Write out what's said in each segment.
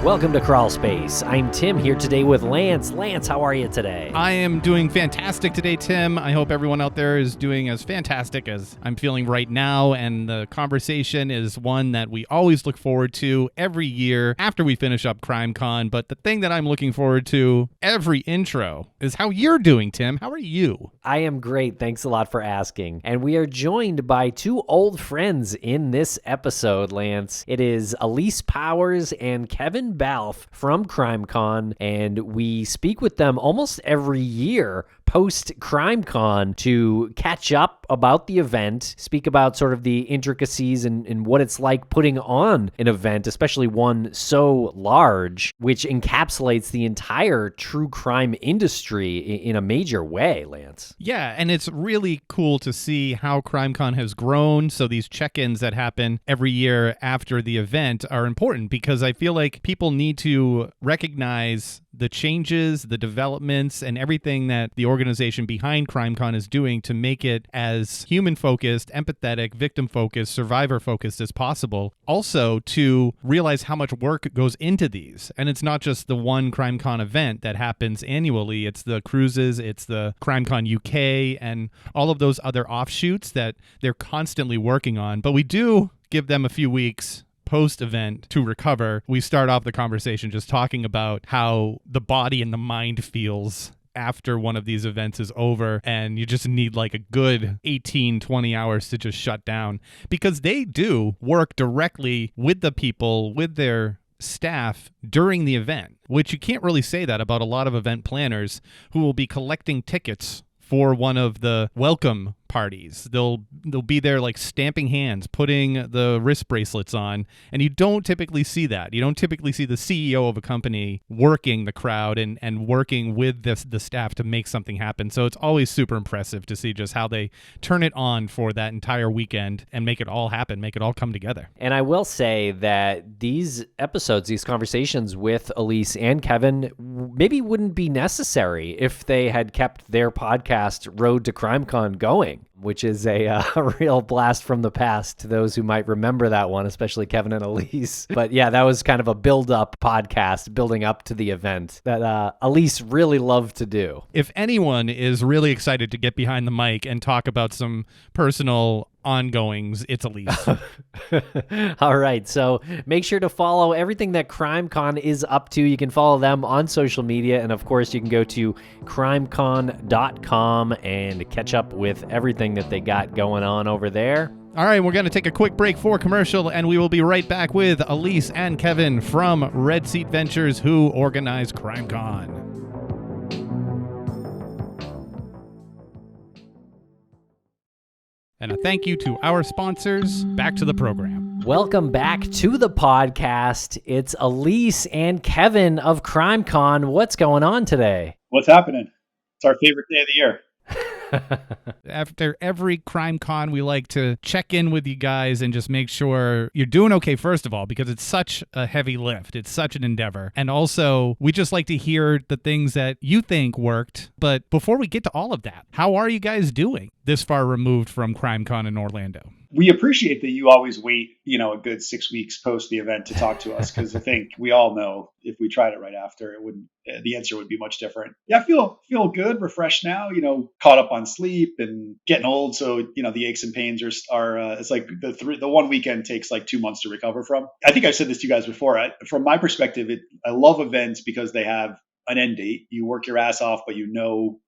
Welcome to Crawlspace. I'm Tim here today with Lance. Lance, how are you today? I am doing fantastic today, Tim. I hope everyone out there is doing as fantastic as I'm feeling right now. And the conversation is one that we always look forward to every year after we finish up CrimeCon. But the thing that I'm looking forward to every intro is how you're doing, Tim. How are you? I am great. Thanks a lot for asking. And we are joined by two old friends in this episode, Lance. It is Alyse Powers and Kevin Balfe from CrimeCon, and we speak with them almost every year post CrimeCon to catch up about the event, speak about sort of the intricacies and what it's like putting on an event, especially one so large, which encapsulates the entire true crime industry in a major way, Lance. Yeah, and it's really cool to see how CrimeCon has grown. So these check-ins that happen every year after the event are important because I feel like people need to recognize the changes, the developments, and everything that the organization behind CrimeCon is doing to make it as human-focused, empathetic, victim-focused, survivor-focused as possible. Also, to realize how much work goes into these. And it's not just the one CrimeCon event that happens annually. It's the cruises, it's the CrimeCon UK, and all of those other offshoots that they're constantly working on. But we do give them a few weeks post-event to recover. We start off the conversation just talking about how the body and the mind feels after one of these events is over, and you just need like a good 18-20 hours to just shut down, because they do work directly with the people, with their staff during the event, which you can't really say that about a lot of event planners who will be collecting tickets for one of the welcome parties. They'll be there like stamping hands, putting the wrist bracelets on, and you don't typically see that. You don't typically see the CEO of a company working the crowd and working with the staff to make something happen. So it's always super impressive to see just how they turn it on for that entire weekend and make it all happen, make it all come together. And I will say that these episodes, these conversations with Alyse and Kevin maybe wouldn't be necessary if they had kept their podcast Road to CrimeCon going, which is a real blast from the past to those who might remember that one, especially Kevin and Alyse. But yeah, that was kind of a build-up podcast, building up to the event that Alyse really loved to do. If anyone is really excited to get behind the mic and talk about some personal ongoings, it's Alyse. All right, so make sure to follow everything that CrimeCon is up to. You can follow them on social media, and of course you can go to crimecon.com and catch up with everything that they got going on over there. All right, we're going to take a quick break for commercial, and we will be right back with Alyse and Kevin from Red Seat Ventures, who organize CrimeCon. And a thank you to our sponsors. Back to the program. Welcome back to the podcast. It's Alyse and Kevin of CrimeCon. What's going on today? What's happening? It's our favorite day of the year. After every CrimeCon, we like to check in with you guys and just make sure you're doing okay, first of all, because it's such a heavy lift. It's such an endeavor. And also, we just like to hear the things that you think worked. But before we get to all of that, how are you guys doing this far removed from CrimeCon in Orlando? We appreciate that you always wait, a good 6 weeks post the event to talk to us, because I think we all know if we tried it right after, the answer would be much different. Yeah, I feel good, refreshed now, caught up on sleep and getting old. So, the aches and pains are it's like the one weekend takes like 2 months to recover from. I think I've said this to you guys before. From my perspective, I love events because they have an end date. You work your ass off, but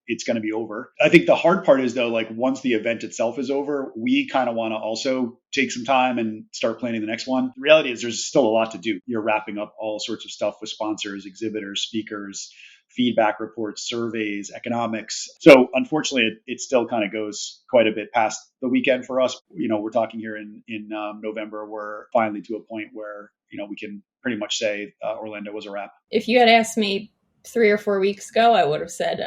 it's going to be over. I think the hard part is, though, like once the event itself is over, we kind of want to also take some time and start planning the next one. The reality is there's still a lot to do. You're wrapping up all sorts of stuff with sponsors, exhibitors, speakers, feedback reports, surveys, economics. So unfortunately, it still kind of goes quite a bit past the weekend for us. We're talking here in November. We're finally to a point where, we can pretty much say Orlando was a wrap. If you had asked me 3 or 4 weeks ago, I would have said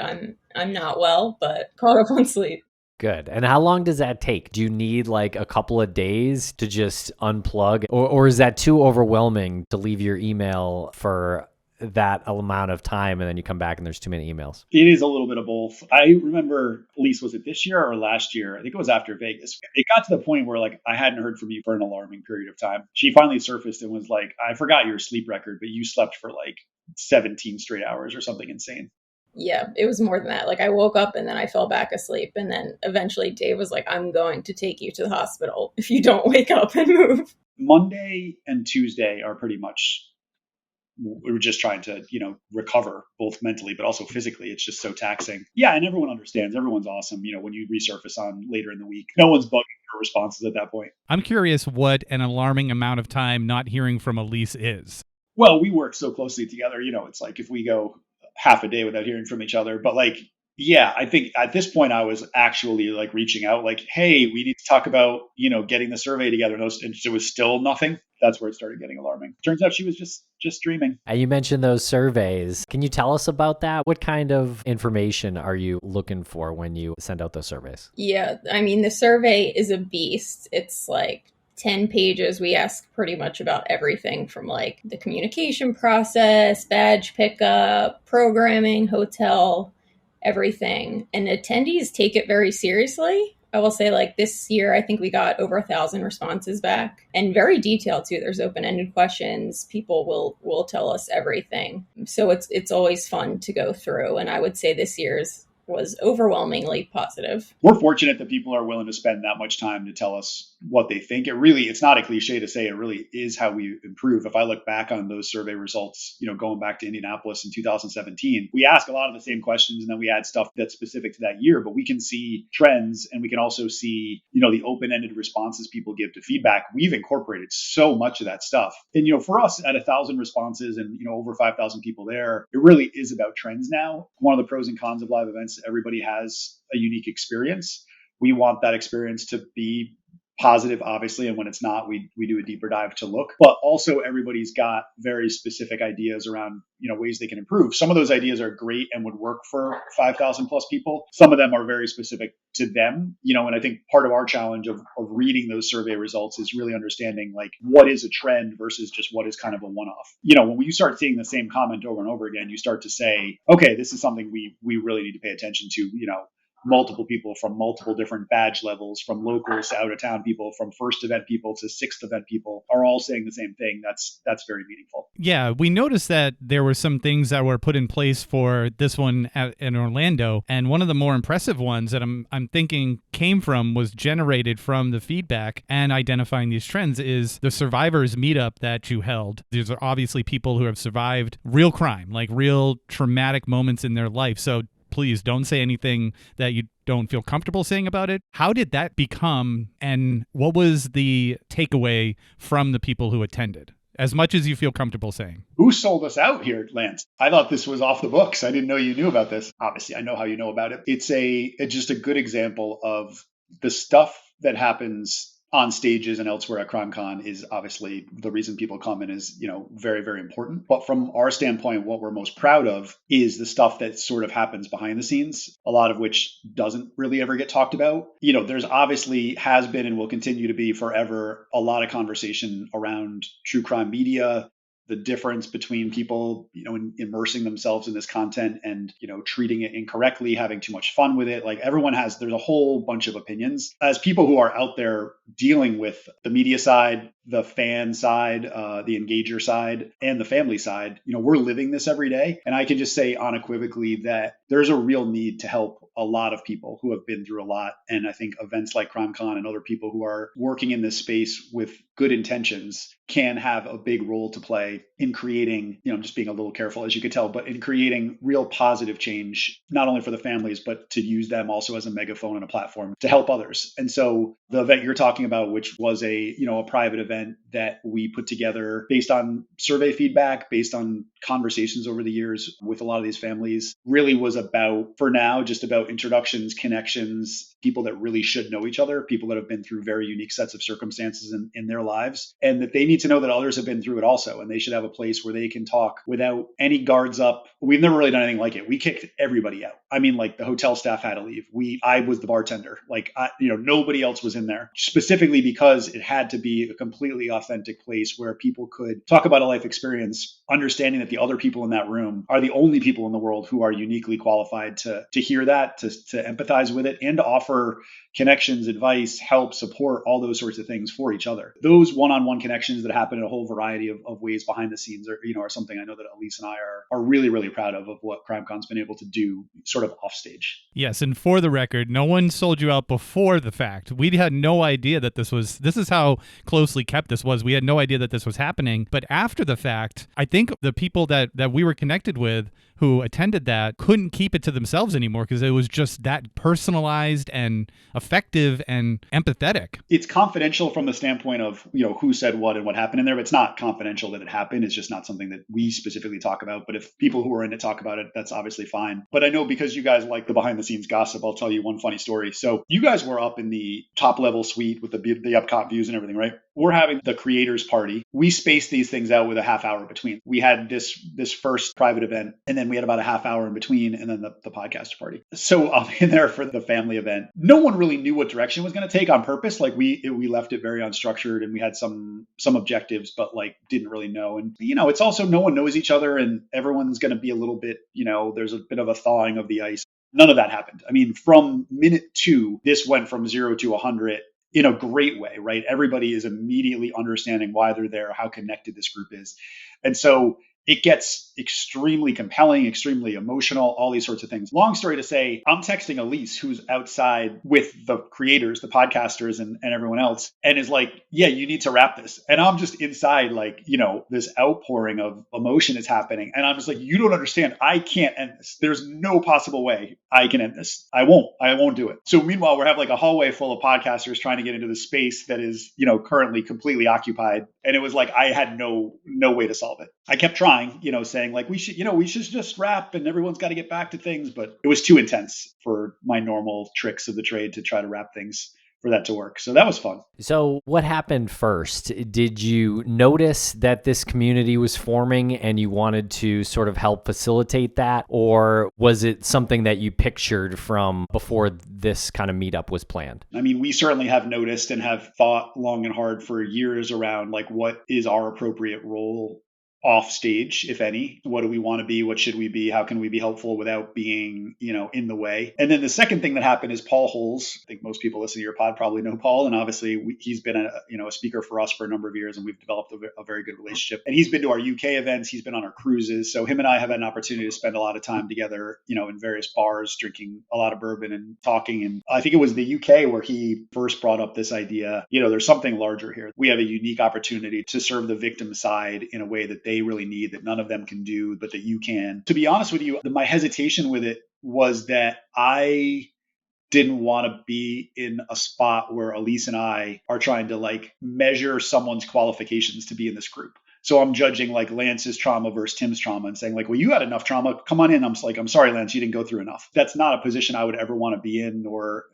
I'm not well, but caught up on sleep. Good. And how long does that take? Do you need like a couple of days to just unplug, or is that too overwhelming to leave your email for that amount of time and then you come back and there's too many emails? It is a little bit of both. I remember, Alyse, was it this year or last year? I think it was after Vegas. It got to the point where like I hadn't heard from you for an alarming period of time. She finally surfaced and was like, I forgot your sleep record, but you slept for like 17 straight hours or something insane. Yeah, it was more than that. Like I woke up and then I fell back asleep. And then eventually Dave was like, I'm going to take you to the hospital if you don't wake up and move. Monday and Tuesday are pretty much, we were just trying to, recover both mentally, but also physically. It's just so taxing. Yeah. And everyone understands. Everyone's awesome. When you resurface on later in the week, no one's bugging for responses at that point. I'm curious what an alarming amount of time not hearing from Alyse is. Well, we work so closely together. It's like if we go half a day without hearing from each other, but like, yeah, I think at this point I was actually like reaching out like, hey, we need to talk about, getting the survey together. And it was still nothing. That's where it started getting alarming. Turns out she was just dreaming. And you mentioned those surveys. Can you tell us about that? What kind of information are you looking for when you send out those surveys? Yeah, I mean, the survey is a beast. It's like 10 pages. We ask pretty much about everything from like the communication process, badge pickup, programming, hotel, everything. And attendees take it very seriously. I will say like this year, I think we got over 1,000 responses back and very detailed too. There's open-ended questions. People will tell us everything. So it's always fun to go through. And I would say this year's was overwhelmingly positive. We're fortunate that people are willing to spend that much time to tell us what they think. It's not a cliche to say, it really is how we improve. If I look back on those survey results, going back to Indianapolis in 2017, we ask a lot of the same questions and then we add stuff that's specific to that year, but we can see trends and we can also see, the open-ended responses people give to feedback. We've incorporated so much of that stuff. And, for us at 1,000 responses and, over 5,000 people there, it really is about trends now. One of the pros and cons of live events, everybody has a unique experience. We want that experience to be positive, obviously, and when it's not, we do a deeper dive to look. But also, everybody's got very specific ideas around ways they can improve. Some of those ideas are great and would work for 5,000 plus people. Some of them are very specific to them. And I think part of our challenge of reading those survey results is really understanding like what is a trend versus just what is kind of a one-off. When you start seeing the same comment over and over again, you start to say, okay, this is something we really need to pay attention to. Multiple people from multiple different badge levels, from locals to out of town people, from first event people to sixth event people, are all saying the same thing. That's very meaningful. Yeah, we noticed that there were some things that were put in place for this one in Orlando, and one of the more impressive ones that I'm thinking was generated from the feedback and identifying these trends is the survivors meetup that you held. These are obviously people who have survived real crime, like real traumatic moments in their life. So please don't say anything that you don't feel comfortable saying about it. How did that become, and what was the takeaway from the people who attended? As much as you feel comfortable saying. Who sold us out here, Lance? I thought this was off the books. I didn't know you knew about this. Obviously, I know how you know about it. It's just a good example of the stuff that happens on stages and elsewhere at CrimeCon is obviously the reason people come and is, very, very important. But from our standpoint, what we're most proud of is the stuff that sort of happens behind the scenes, a lot of which doesn't really ever get talked about. There's obviously has been and will continue to be forever a lot of conversation around true crime media, the difference between people, immersing themselves in this content and, treating it incorrectly, having too much fun with it. Like there's a whole bunch of opinions. As people who are out there dealing with the media side, the fan side, the engager side, and the family side, we're living this every day. And I can just say unequivocally that there's a real need to help a lot of people who have been through a lot. And I think events like CrimeCon and other people who are working in this space with good intentions can have a big role to play in creating, I'm just being a little careful as you could tell, but in creating real positive change, not only for the families, but to use them also as a megaphone and a platform to help others. And so the event you're talking about, which was a private event that we put together based on survey feedback, based on conversations over the years with a lot of these families, really was about, for now, just about introductions, connections, people that really should know each other, people that have been through very unique sets of circumstances in their their lives, and that they need to know that others have been through it also. And they should have a place where they can talk without any guards up. We've never really done anything like it. We kicked everybody out. I mean, like the hotel staff had to leave. I was the bartender. Nobody else was in there, specifically because it had to be a completely authentic place where people could talk about a life experience, understanding that the other people in that room are the only people in the world who are uniquely qualified to hear that, to empathize with it, and to offer connections, advice, help, support, all those sorts of things for each other. Those one-on-one connections that happen in a whole variety of ways behind the scenes are something I know that Alyse and I are really, really proud of what CrimeCon's been able to do sort of off stage. Yes, and for the record, no one sold you out before the fact. We had no idea that this is how closely kept this was. We had no idea that this was happening. But after the fact, I think the people that we were connected with who attended that couldn't keep it to themselves anymore because it was just that personalized and effective and empathetic. It's confidential from the standpoint of, who said what and what happened in there, but it's not confidential that it happened. It's just not something that we specifically talk about. But if people who are in it talk about it, that's obviously fine. But I know because you guys like the behind the scenes gossip, I'll tell you one funny story. So you guys were up in the top level suite with the Epcot views and everything, right? We're having the creators party. We spaced these things out with a half hour between. We had this first private event, and then we had about a half hour in between, and then the podcast party. So I'm in there for the family event. No one really knew what direction it was going to take on purpose. Like we left it very unstructured, and we had some objectives, but didn't really know. And it's also no one knows each other, and everyone's going to be a little bit, there's a bit of a thawing of the ice. None of that happened. I mean, from minute 2, this went from 0 to 100. In a great way, right? Everybody is immediately understanding why they're there, how connected this group is. And so it gets extremely compelling, extremely emotional, all these sorts of things. Long story to say, I'm texting Alyse, who's outside with the creators, the podcasters, and everyone else, and is like, yeah, you need to wrap this. And I'm just inside, this outpouring of emotion is happening. And I'm just like, you don't understand. I can't end this. There's no possible way I can end this. I won't do it. So meanwhile, we're having a hallway full of podcasters trying to get into the space that is, currently completely occupied. And it was like, I had no way to solve it. I kept trying, saying we should just wrap and everyone's got to get back to things. But it was too intense for my normal tricks of the trade to try to wrap things for that to work. So that was fun. So what happened first? Did you notice that this community was forming and you wanted to sort of help facilitate that? Or was it something that you pictured from before this kind of meetup was planned? I mean, we certainly have noticed and have thought long and hard for years around what is our appropriate role off stage, if any. What do we want to be? What should we be? How can we be helpful without being, in the way? And then the second thing that happened is Paul Holes. I think most people listening to your pod probably know Paul, and obviously he's been a speaker for us for a number of years, and we've developed a very good relationship. And he's been to our UK events. He's been on our cruises. So him and I have had an opportunity to spend a lot of time together, in various bars, drinking a lot of bourbon and talking. And I think it was the UK where he first brought up this idea, there's something larger here. We have a unique opportunity to serve the victim side in a way that they really need, that none of them can do, but that you can. To be honest with you, my hesitation with it was that I didn't want to be in a spot where Alyse and I are trying to measure someone's qualifications to be in this group. So I'm judging Lance's trauma versus Tim's trauma and saying well, you had enough trauma. Come on in. I'm just I'm sorry, Lance, you didn't go through enough. That's not a position I would ever want to be in, nor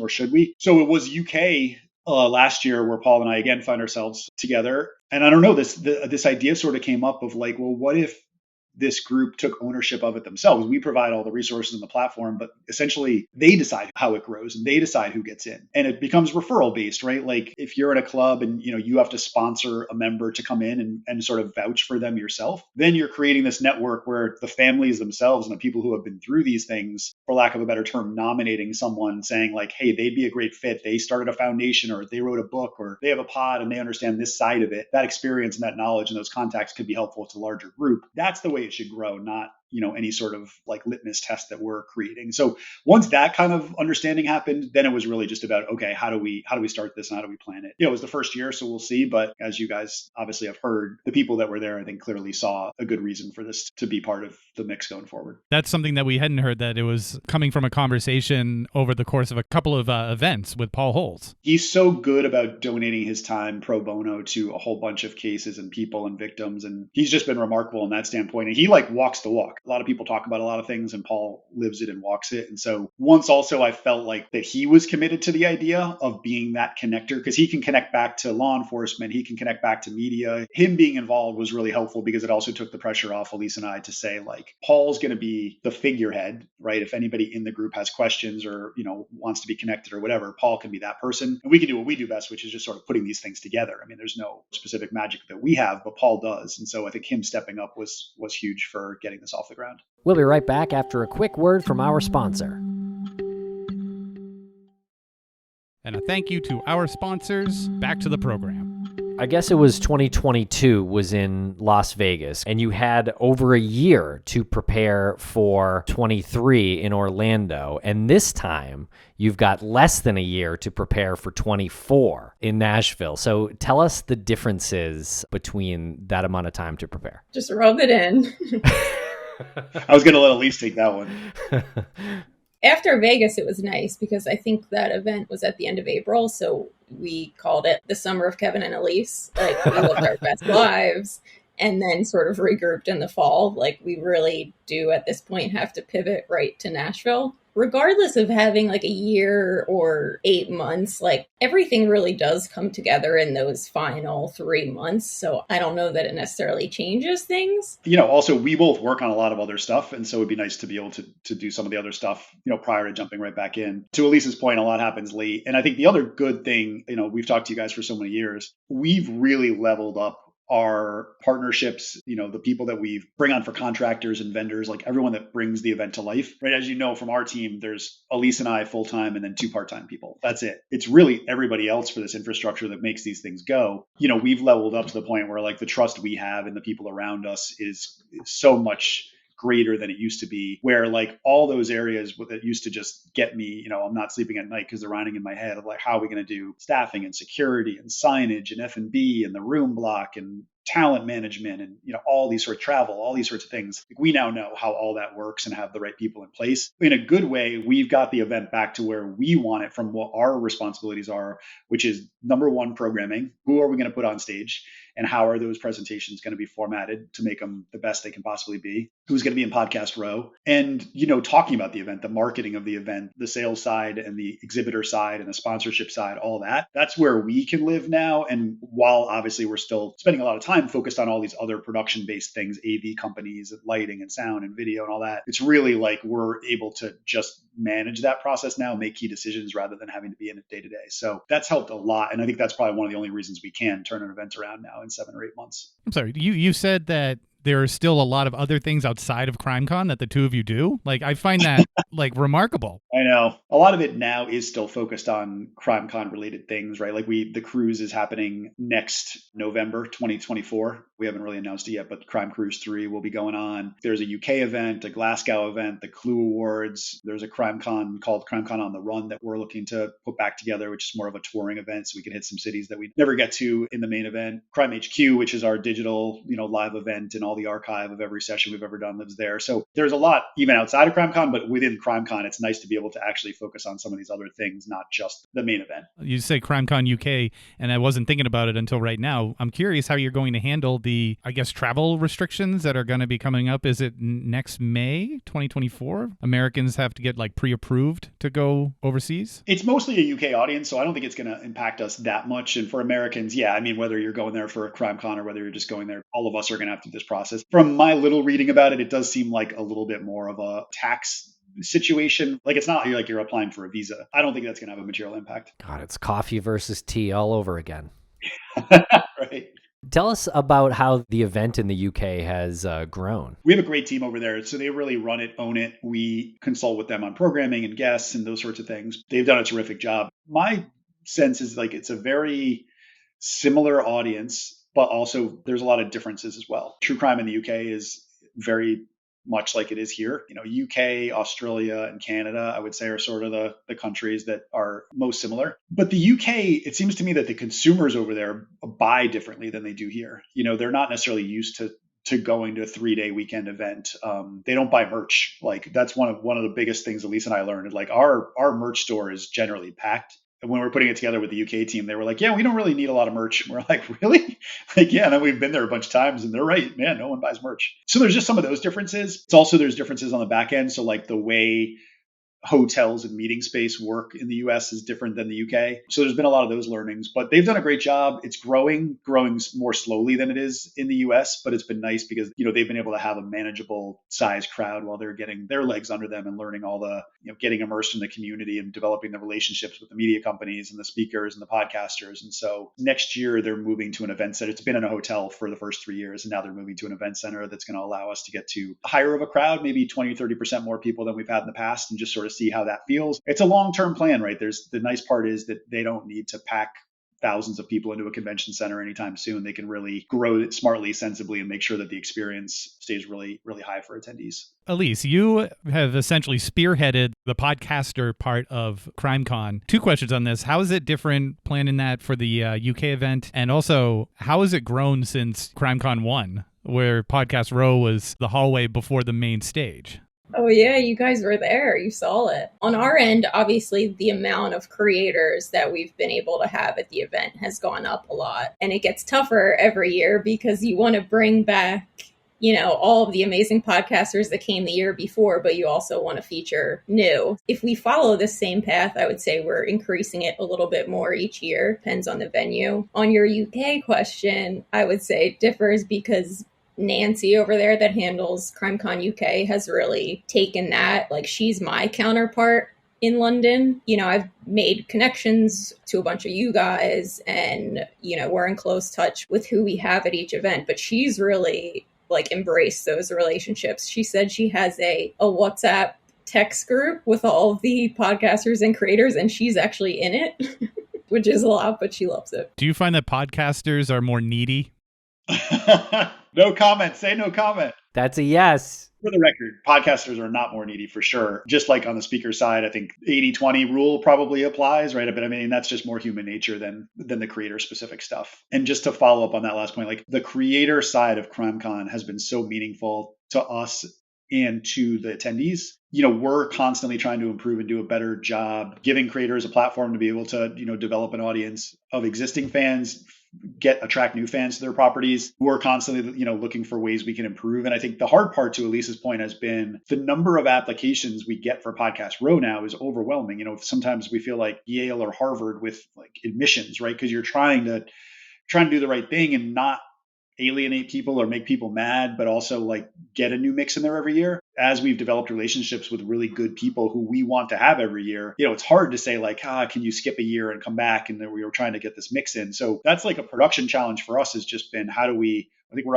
should we. So it was UK last year where Paul and I again found ourselves together. And I don't know, this idea sort of came up of what if this group took ownership of it themselves? We provide all the resources and the platform, but essentially they decide how it grows and they decide who gets in. And it becomes referral based, right? If you're in a club and you have to sponsor a member to come in and sort of vouch for them yourself, then you're creating this network where the families themselves and the people who have been through these things, for lack of a better term, nominating someone, saying hey, they'd be a great fit. They started a foundation, or they wrote a book, or they have a pod and they understand this side of it. That experience and that knowledge and those contacts could be helpful to a larger group. That's the way it should grow, not any sort of litmus test that we're creating. So once that kind of understanding happened, then it was really just about, okay, how do we start this and how do we plan it? It was the first year, so we'll see. But as you guys obviously have heard, the people that were there, I think, clearly saw a good reason for this to be part of the mix going forward. That's something that we hadn't heard, that it was coming from a conversation over the course of a couple of events with Paul Holes. He's so good about donating his time pro bono to a whole bunch of cases and people and victims. And he's just been remarkable in that standpoint. And he walks the walk. A lot of people talk about a lot of things and Paul lives it and walks it. And so once also I felt like that he was committed to the idea of being that connector because he can connect back to law enforcement. He can connect back to media. Him being involved was really helpful because it also took the pressure off Alyse and I to say like, Paul's going to be the figurehead, right? If anybody in the group has questions or, wants to be connected or whatever, Paul can be that person. And we can do what we do best, which is just sort of putting these things together. I mean, there's no specific magic that we have, but Paul does. And so I think him stepping up was huge for getting this off the ground. We'll be right back after a quick word from our sponsor. And a thank you to our sponsors. Back to the program. I guess it was 2022 was in Las Vegas, and you had over a year to prepare for 23 in Orlando. And this time, you've got less than a year to prepare for 24 in Nashville. So tell us the differences between that amount of time to prepare. Just rub it in. I was going to let Alyse take that one. After Vegas, it was nice because I think that event was at the end of April. So we called it the summer of Kevin and Alyse. Like we lived our best lives and then sort of regrouped in the fall. Like we really do at this point have to pivot right to Nashville. Regardless of having like a year or 8 months, like everything really does come together in those final 3 months. So I don't know that it necessarily changes things. Also we both work on a lot of other stuff. And so it'd be nice to be able to do some of the other stuff, prior to jumping right back in. To Alyse's point, a lot happens late. And I think the other good thing, we've talked to you guys for so many years, we've really leveled up our partnerships, the people that we bring on for contractors and vendors, like everyone that brings the event to life, right? As you know, from our team, there's Alyse and I full-time and then 2 part-time people. That's it. It's really everybody else for this infrastructure that makes these things go. We've leveled up to the point where like the trust we have in the people around us is so much greater than it used to be, where like all those areas that used to just get me, I'm not sleeping at night because they're running in my head of like, how are we going to do staffing and security and signage and F&B and the room block and talent management and all these sort of travel, all these sorts of things. We now know how all that works and have the right people in place. In a good way, we've got the event back to where we want it from what our responsibilities are, which is number one, programming. Who are we going to put on stage? And how are those presentations going to be formatted to make them the best they can possibly be? Who's going to be in podcast row? And, talking about the event, the marketing of the event, the sales side and the exhibitor side and the sponsorship side, all that, that's where we can live now. And while obviously we're still spending a lot of time focused on all these other production-based things, AV companies, lighting and sound and video and all that, it's really like we're able to just manage that process now, make key decisions rather than having to be in it day to day. So that's helped a lot. And I think that's probably one of the only reasons we can turn an event around now in 7 or 8 months. I'm sorry, you said that there are still a lot of other things outside of CrimeCon that the two of you do. Like, I find that like remarkable. I know. A lot of it now is still focused on CrimeCon related things, right? Like the cruise is happening next November, 2024. We haven't really announced it yet, but Crime Cruise 3 will be going on. There's a UK event, a Glasgow event, the Clue Awards. There's a CrimeCon called CrimeCon on the Run that we're looking to put back together, which is more of a touring event. So we can hit some cities that we never get to in the main event. Crime HQ, which is our digital, live event, and all the archive of every session we've ever done lives there. So there's a lot even outside of CrimeCon, but within CrimeCon, it's nice to be able to actually focus on some of these other things, not just the main event. You say CrimeCon UK, and I wasn't thinking about it until right now. I'm curious how you're going to handle the, travel restrictions that are going to be coming up. Is it next May 2024? Americans have to get pre-approved to go overseas? It's mostly a UK audience, so I don't think it's going to impact us that much. And for Americans, whether you're going there for a CrimeCon or whether you're just going there, all of us are going to have to do this process. From my little reading about it, it does seem like a little bit more of a tax situation. Like it's not like you're applying for a visa. I don't think that's going to have a material impact. God, it's coffee versus tea all over again. Right. Tell us about how the event in the UK has grown. We have a great team over there. So they really run it, own it. We consult with them on programming and guests and those sorts of things. They've done a terrific job. My sense is it's a very similar audience, but also there's a lot of differences as well. True crime in the UK is very much like it is here. UK, Australia, and Canada, I would say, are sort of the countries that are most similar. But the UK, it seems to me that the consumers over there buy differently than they do here. They're not necessarily used to going to a 3-day weekend event. They don't buy merch. Like that's one of the biggest things Alyse and I learned. Like our merch store is generally packed. when we were putting it together with the UK team, they were like, yeah, we don't really need a lot of merch. And we're like, really? Like, yeah. And then we've been there a bunch of times and they're right, man, no one buys merch. So there's just some of those differences. It's also, there's differences on the back end. So like the way hotels and meeting space work in the US is different than the UK. So there's been a lot of those learnings, but they've done a great job. It's growing more slowly than it is in the US, but it's been nice because, they've been able to have a manageable size crowd while they're getting their legs under them and learning all the, getting immersed in the community and developing the relationships with the media companies and the speakers and the podcasters. And so next year they're moving to an event center. It's been in a hotel for the first 3 years, and now they're moving to an event center that's going to allow us to get to higher of a crowd, maybe 20, 30% more people than we've had in the past, and just sort of see how that feels. It's a long-term plan, right? There's the nice part is that they don't need to pack thousands of people into a convention center anytime soon. They can really grow it smartly, sensibly, and make sure that the experience stays really, really high for attendees. Alyse, you have essentially spearheaded the podcaster part of CrimeCon. 2 questions on this. How is it different planning that for the UK event? And also, how has it grown since CrimeCon 1, where Podcast Row was the hallway before the main stage? Oh yeah, you guys were there. You saw it. On our end, obviously, the amount of creators that we've been able to have at the event has gone up a lot. And it gets tougher every year because you want to bring back, all of the amazing podcasters that came the year before, but you also want to feature new. If we follow the same path, I would say we're increasing it a little bit more each year. Depends on the venue. On your UK question, I would say it differs because Nancy over there that handles CrimeCon UK has really taken that. Like, she's my counterpart in London. I've made connections to a bunch of you guys and, we're in close touch with who we have at each event, but she's really embraced those relationships. She said she has a WhatsApp text group with all of the podcasters and creators, and she's actually in it, which is a lot, but she loves it. Do you find that podcasters are more needy? No comment. Say no comment. That's a yes. For the record, podcasters are not more needy for sure. Just like on the speaker side, I think 80-20 rule probably applies, right? But I mean, that's just more human nature than the creator specific stuff. And just to follow up on that last point, the creator side of CrimeCon has been so meaningful to us and to the attendees. We're constantly trying to improve and do a better job giving creators a platform to be able to, develop an audience of existing fans, attract new fans to their properties. We're constantly, looking for ways we can improve. And I think the hard part, to Alyse's point, has been the number of applications we get for Podcast Row now is overwhelming. Sometimes we feel like Yale or Harvard with admissions, right? Because you're trying to do the right thing and not alienate people or make people mad, but also get a new mix in there every year. As we've developed relationships with really good people who we want to have every year, it's hard to say can you skip a year and come back? And then we were trying to get this mix in. So that's a production challenge for us, has just been I think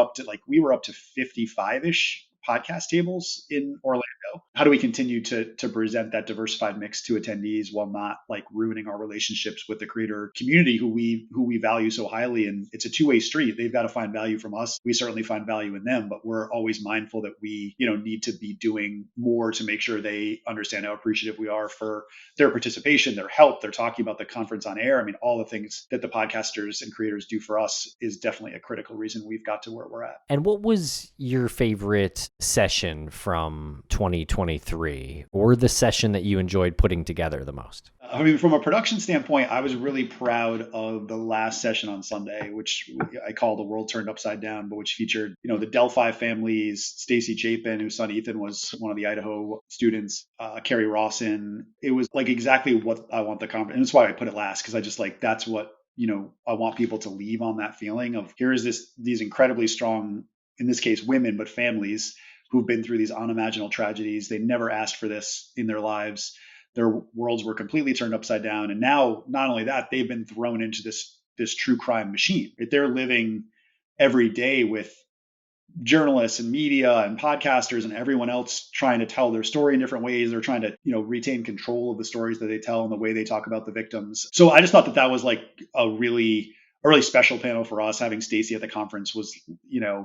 we were up to 55-ish podcast tables in Orlando. How do we continue to present that diversified mix to attendees while not ruining our relationships with the creator community who we value so highly? And it's a two-way street. They've got to find value from us. We certainly find value in them, but we're always mindful that we need to be doing more to make sure they understand how appreciative we are for their participation, their help. They're talking about the conference on air. I mean, all the things that the podcasters and creators do for us is definitely a critical reason we've got to where we're at. And what was your favorite session from 2023, or the session that you enjoyed putting together the most? I mean, from a production standpoint, I was really proud of the last session on Sunday, which I call The World Turned Upside Down, but which featured, the Delphi families, Stacy Chapin, whose son Ethan was one of the Idaho students, Carrie Rawson. It was exactly what I want the conference. And that's why I put it last, because I just that's what, I want people to leave on, that feeling of here is these incredibly strong, in this case, women, but families who've been through these unimaginable tragedies. They never asked for this in their lives. Their worlds were completely turned upside down. And now, not only that, they've been thrown into this true crime machine. Right? They're living every day with journalists and media and podcasters and everyone else trying to tell their story in different ways. They're trying to, retain control of the stories that they tell and the way they talk about the victims. So I just thought that was a really special panel for us. Having Stacy at the conference was,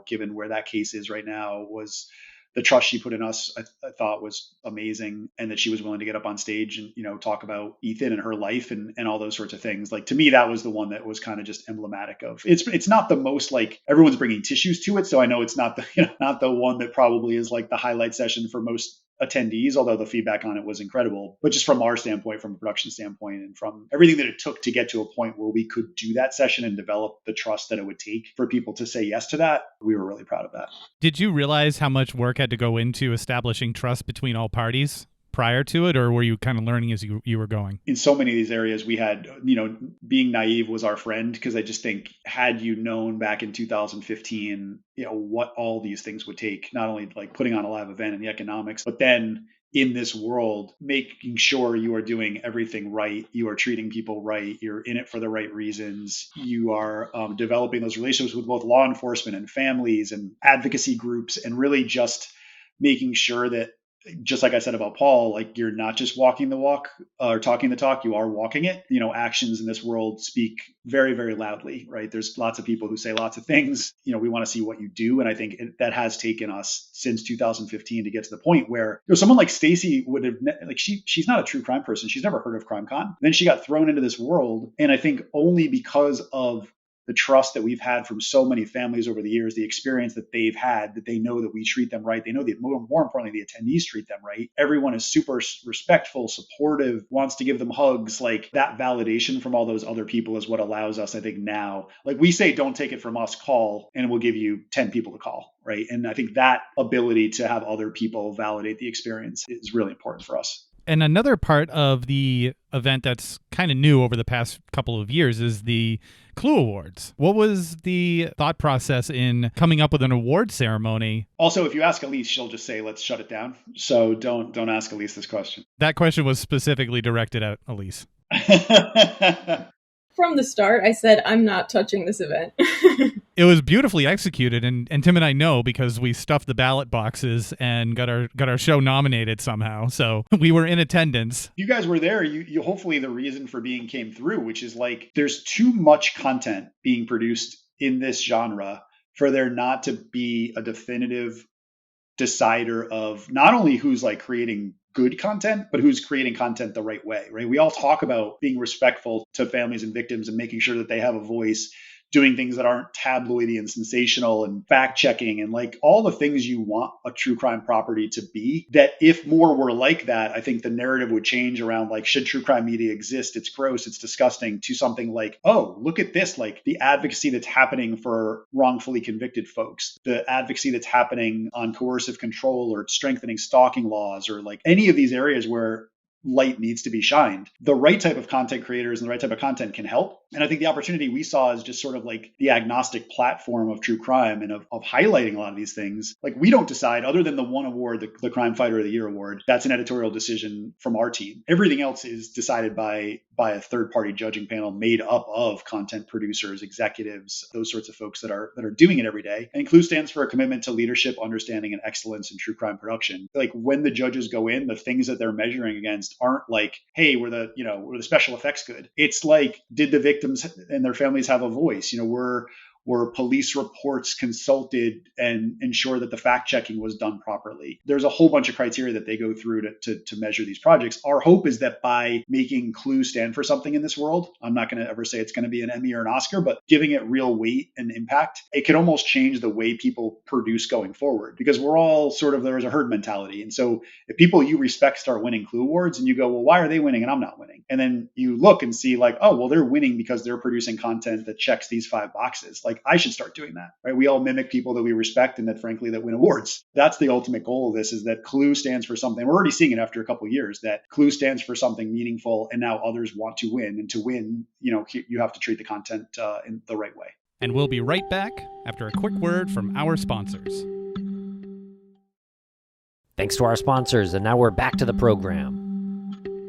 given where that case is right now, was the trust she put in us, I thought was amazing. And that she was willing to get up on stage and, talk about Ethan and her life and all those sorts of things. To me, that was the one that was kind of just emblematic of, it's not the most everyone's bringing tissues to it. So I know it's not the, not the one that probably is the highlight session for most attendees, although the feedback on it was incredible. But just from our standpoint, from a production standpoint, and from everything that it took to get to a point where we could do that session and develop the trust that it would take for people to say yes to that, we were really proud of that. Did you realize how much work had to go into establishing trust between all parties prior to it, or were you kind of learning as you were going? In so many of these areas, we had, being naive was our friend, because I just think had you known back in 2015, what all these things would take, not only like putting on a live event and the economics, but then in this world, making sure you are doing everything right, you are treating people right, you're in it for the right reasons, you are developing those relationships with both law enforcement and families and advocacy groups, and really just making sure that, just like I said about Paul, like you're not just walking the walk or talking the talk, you are walking it. Actions in this world speak very, very loudly, right? There's lots of people who say lots of things. We want to see what you do. And I think that has taken us since 2015 to get to the point where someone like Stacy would have, she's not a true crime person. She's never heard of CrimeCon. Then she got thrown into this world. And I think only because of the trust that we've had from so many families over the years, the experience that they've had, that they know that we treat them right. They know that more importantly, the attendees treat them right. Everyone is super respectful, supportive, wants to give them hugs. Like that validation from all those other people is what allows us, I think now, like we say, don't take it from us, call, and we'll give you 10 people to call. Right. And I think that ability to have other people validate the experience is really important for us. And another part of the event that's kind of new over the past couple of years is the Clue Awards. What was the thought process in coming up with an award ceremony? Also, if you ask Alyse, she'll just say, let's shut it down. So don't ask Alyse this question. That question was specifically directed at Alyse. From the start, I said, I'm not touching this event. It was beautifully executed, and Tim and I know because we stuffed the ballot boxes and got our show nominated somehow. So we were in attendance. You guys were there. You hopefully the reason for being came through, which is like there's too much content being produced in this genre for there not to be a definitive decider of not only who's like creating good content, but who's creating content the right way, right? We all talk about being respectful to families and victims and making sure that they have a voice, doing things that aren't tabloidy and sensational and fact checking and like all the things you want a true crime property to be. That if more were like that, I think the narrative would change around like, should true crime media exist? It's gross, it's disgusting, to something like, oh, look at this, like the advocacy that's happening for wrongfully convicted folks, the advocacy that's happening on coercive control or strengthening stalking laws, or like any of these areas where light needs to be shined. The right type of content creators and the right type of content can help. And I think the opportunity we saw is just sort of like the agnostic platform of true crime and of highlighting a lot of these things. Like we don't decide, other than the one award, the Crime Fighter of the Year award, that's an editorial decision from our team. Everything else is decided by a third-party judging panel made up of content producers, executives, those sorts of folks that are doing it every day. And CLUE stands for a commitment to leadership, understanding, and excellence in true crime production. Like when the judges go in, the things that they're measuring against aren't like, hey, were the special effects good? It's like, did the victims and their families have a voice? Were police reports consulted and ensure that the fact checking was done properly? There's a whole bunch of criteria that they go through to measure these projects. Our hope is that by making CLUE stand for something in this world, I'm not going to ever say it's going to be an Emmy or an Oscar, but giving it real weight and impact, it can almost change the way people produce going forward, because we're all sort of, there's a herd mentality. And so if people you respect start winning CLUE awards and you go, well, why are they winning and I'm not winning? And then you look and see like, oh, well, they're winning because they're producing content that checks these 5 boxes. Like I should start doing that, right? We all mimic people that we respect and that frankly that win awards. That's the ultimate goal of this, is that CLUE stands for something. We're already seeing it after a couple of years, that CLUE stands for something meaningful, and now others want to win. And to win, you have to treat the content in the right way. And we'll be right back after a quick word from our sponsors. Thanks to our sponsors, and now we're back to the program.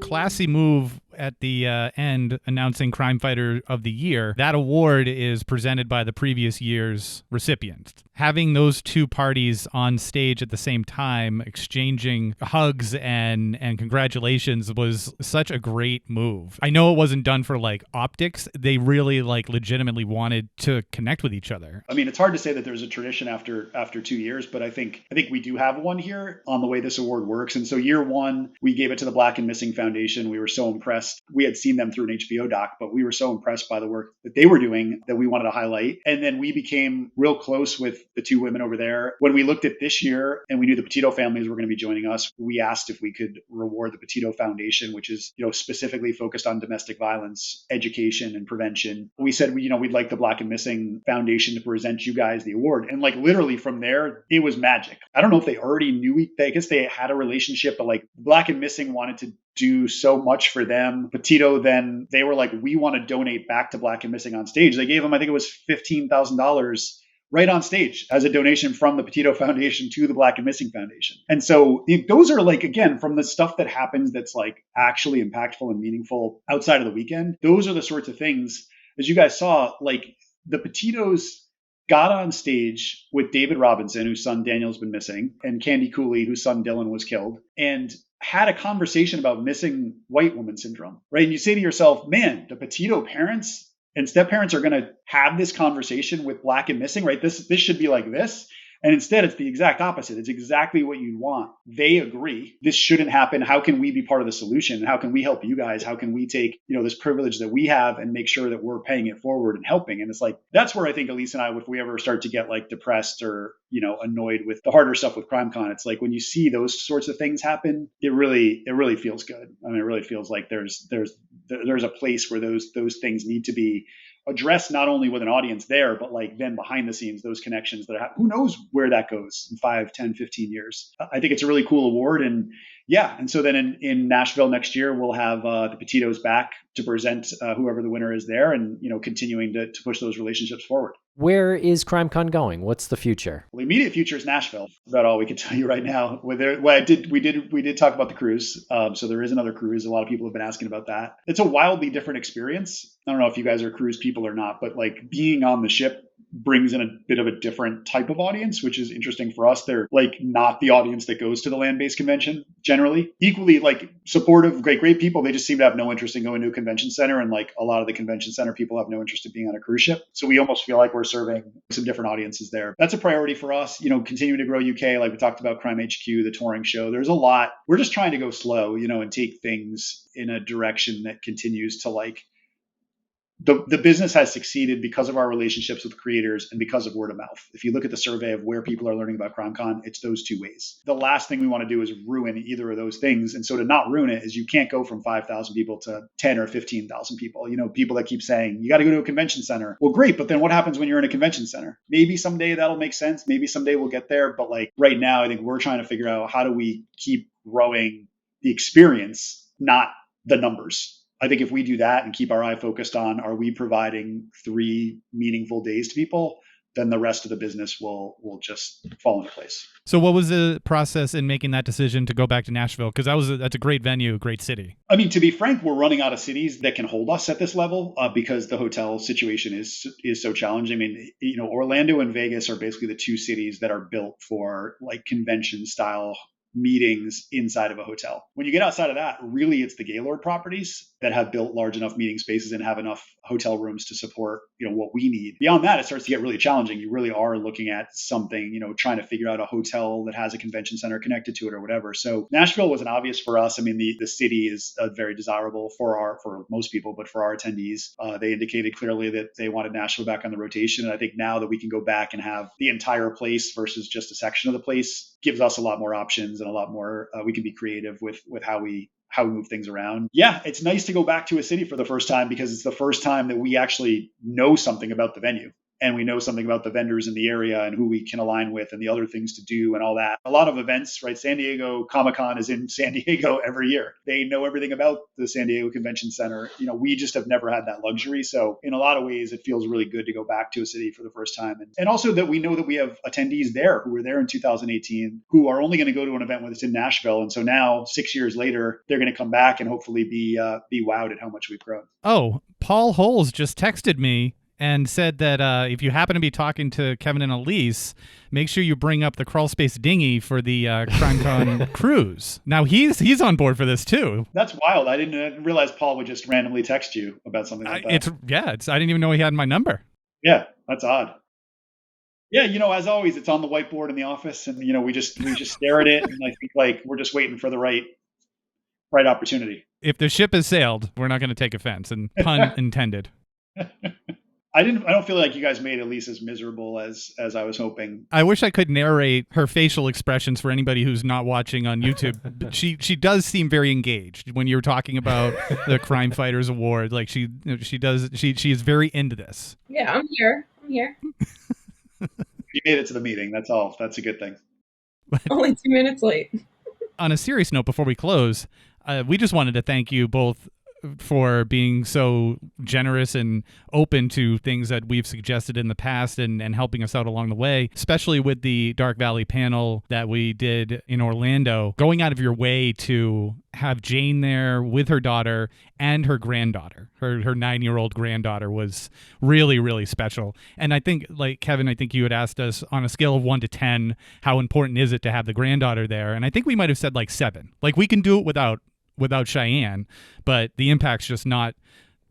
Classy move at the end announcing Crime Fighter of the Year. That award is presented by the previous year's recipient. Having those two parties on stage at the same time, exchanging hugs and congratulations, was such a great move. I know it wasn't done for like optics. They really like legitimately wanted to connect with each other. I mean, it's hard to say that there's a tradition after 2 years, but I think we do have one here on the way this award works. And so year one, we gave it to the Black and Missing Foundation. We were so impressed impressed. We had seen them through an HBO doc, but we were so impressed by the work that they were doing that we wanted to highlight. And then we became real close with the two women over there. When we looked at this year and we knew the Petito families were going to be joining us, we asked if we could reward the Petito Foundation, which is, specifically focused on domestic violence, education, and prevention. We said, we'd like the Black and Missing Foundation to present you guys the award. And literally from there, it was magic. I don't know if they already knew, I guess they had a relationship, but Black and Missing wanted to do so much for them. Petito, then they were like, we want to donate back to Black and Missing on stage. They gave them, I think it was $15,000 right on stage as a donation from the Petito Foundation to the Black and Missing Foundation. And so those are again, from the stuff that happens that's actually impactful and meaningful outside of the weekend. Those are the sorts of things, as you guys saw, the Petitos got on stage with David Robinson, whose son Daniel's been missing, and Candy Cooley, whose son Dylan was killed, and had a conversation about missing white woman syndrome, right? And you say to yourself, man, the Petito parents and step parents are going to have this conversation with Black and Missing, right? This should be like this. And instead, it's the exact opposite. It's exactly what you'd want. They agree this shouldn't happen. How can we be part of the solution? How can we help you guys? How can we take, this privilege that we have and make sure that we're paying it forward and helping? And it's that's where I think Alyse and I, if we ever start to get depressed or, annoyed with the harder stuff with CrimeCon, it's when you see those sorts of things happen, it really feels good. I mean, it really feels like there's a place where those things need to be addressed, not only with an audience there, but then behind the scenes, those connections that who knows where that goes in 5, 10, 15 years. I think it's a really cool award. And and so then in Nashville next year, we'll have the Petitos back to present whoever the winner is there, and continuing to push those relationships forward. Where is CrimeCon going? What's the future? Well, the immediate future is Nashville. That's about all we can tell you right now. We did talk about the cruise. So there is another cruise. A lot of people have been asking about that. It's a wildly different experience. I don't know if you guys are cruise people or not, but being on the ship brings in a bit of a different type of audience, which is interesting for us. They're not the audience that goes to the land-based convention generally. Equally supportive, great people. They just seem to have no interest in going to a convention center. And a lot of the convention center people have no interest in being on a cruise ship. So we almost feel like we're serving some different audiences there. That's a priority for us, continuing to grow UK. We talked about Crime HQ, the touring show. There's a lot. We're just trying to go slow, and take things in a direction that continues to the business has succeeded because of our relationships with creators and because of word of mouth. If you look at the survey of where people are learning about CrimeCon, it's those two ways. The last thing we want to do is ruin either of those things. And so to not ruin it is you can't go from 5,000 people to 10 or 15,000 people. People that keep saying, you got to go to a convention center. Well, great. But then what happens when you're in a convention center? Maybe someday that'll make sense. Maybe someday we'll get there. But right now, I think we're trying to figure out how do we keep growing the experience, not the numbers. I think if we do that and keep our eye focused on, are we providing 3 meaningful days to people, then the rest of the business will just fall into place. So what was the process in making that decision to go back to Nashville? Because that's a great venue, great city. I mean, to be frank, we're running out of cities that can hold us at this level because the hotel situation is so challenging. I mean, Orlando and Vegas are basically the 2 cities that are built for convention style meetings inside of a hotel. When you get outside of that, really it's the Gaylord properties that have built large enough meeting spaces and have enough hotel rooms to support, what we need. Beyond that, it starts to get really challenging. You really are looking at something, trying to figure out a hotel that has a convention center connected to it or whatever. So Nashville was an obvious for us. I mean, the city is very desirable for most people, but for our attendees, they indicated clearly that they wanted Nashville back on the rotation. And I think now that we can go back and have the entire place versus just a section of the place gives us a lot more options and a lot more, we can be creative with how we move things around. Yeah, it's nice to go back to a city for the first time because it's the first time that we actually know something about the venue. And we know something about the vendors in the area and who we can align with and the other things to do and all that. A lot of events, right? San Diego Comic-Con is in San Diego every year. They know everything about the San Diego Convention Center. We just have never had that luxury. So in a lot of ways, it feels really good to go back to a city for the first time. And also that we know that we have attendees there who were there in 2018 who are only going to go to an event when it's in Nashville. And so now 6 years later, they're going to come back and hopefully be wowed at how much we've grown. Oh, Paul Holes just texted me and said that if you happen to be talking to Kevin and Alyse, make sure you bring up the Crawlspace dinghy for the CrimeCon cruise. Now he's on board for this too. That's wild. I didn't realize Paul would just randomly text you about something like that. I didn't even know he had my number. Yeah, that's odd. Yeah, as always, it's on the whiteboard in the office, and we just stare at it, and I think we're just waiting for the right right opportunity. If the ship has sailed, we're not going to take offense, and pun intended. I don't feel like you guys made Alyse as miserable as I was hoping. I wish I could narrate her facial expressions for anybody who's not watching on YouTube. But she does seem very engaged when you're talking about the Crime Fighters Award. Like she is very into this. Yeah, I'm here. You made it to the meeting. That's all. That's a good thing. Only 2 minutes late. On a serious note, before we close, we just wanted to thank you both for being so generous and open to things that we've suggested in the past and helping us out along the way, especially with the Dark Valley panel that we did in Orlando, going out of your way to have Jane there with her daughter and her granddaughter. Her 9-year-old granddaughter was really, really special. And I think, like Kevin, I think you had asked us on a scale of 1 to 10, how important is it to have the granddaughter there? And I think we might have said like 7. Like we can do it without Cheyenne, but the impact's just not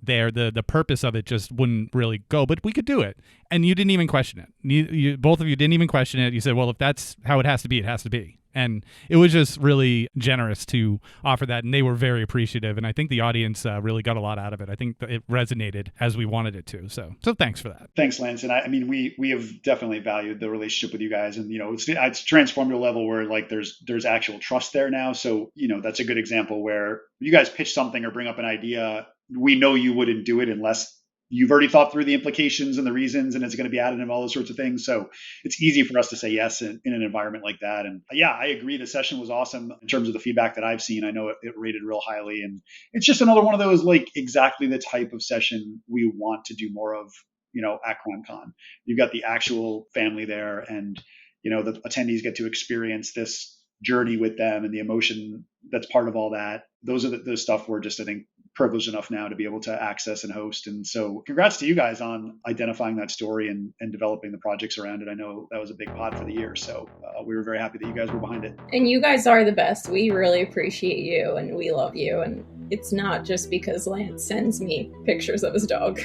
there. The purpose of it just wouldn't really go, but we could do it. And you didn't even question it. You both of you didn't even question it. You said, well, if that's how it has to be, it has to be. And it was just really generous to offer that, and they were very appreciative. And I think the audience really got a lot out of it. I think it resonated as we wanted it to. So thanks for that. Thanks, Lance. And I mean, we have definitely valued the relationship with you guys, and it's transformed to a level where like there's actual trust there now. So that's a good example where you guys pitch something or bring up an idea. We know you wouldn't do it unless you've already thought through the implications and the reasons, and it's going to be added and all those sorts of things. So it's easy for us to say yes in an environment like that. And yeah, I agree. The session was awesome in terms of the feedback that I've seen. I know it rated real highly, and it's just another one of those, like exactly the type of session we want to do more of, at CrimeCon. You've got the actual family there, and, the attendees get to experience this journey with them and the emotion that's part of all that. Those are the stuff we're just, I think, privileged enough now to be able to access and host. And so congrats to you guys on identifying that story and developing the projects around it. I know that was a big pod for the year. So we were very happy that you guys were behind it. And you guys are the best. We really appreciate you and we love you. And it's not just because Lance sends me pictures of his dog.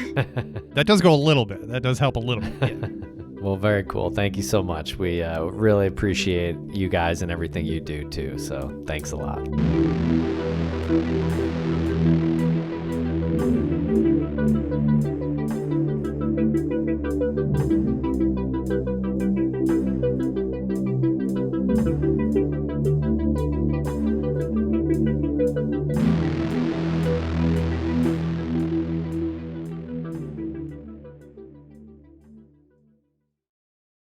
That does go a little bit. That does help a little bit. Yeah. Well, very cool. Thank you so much. We really appreciate you guys and everything you do too. So thanks a lot.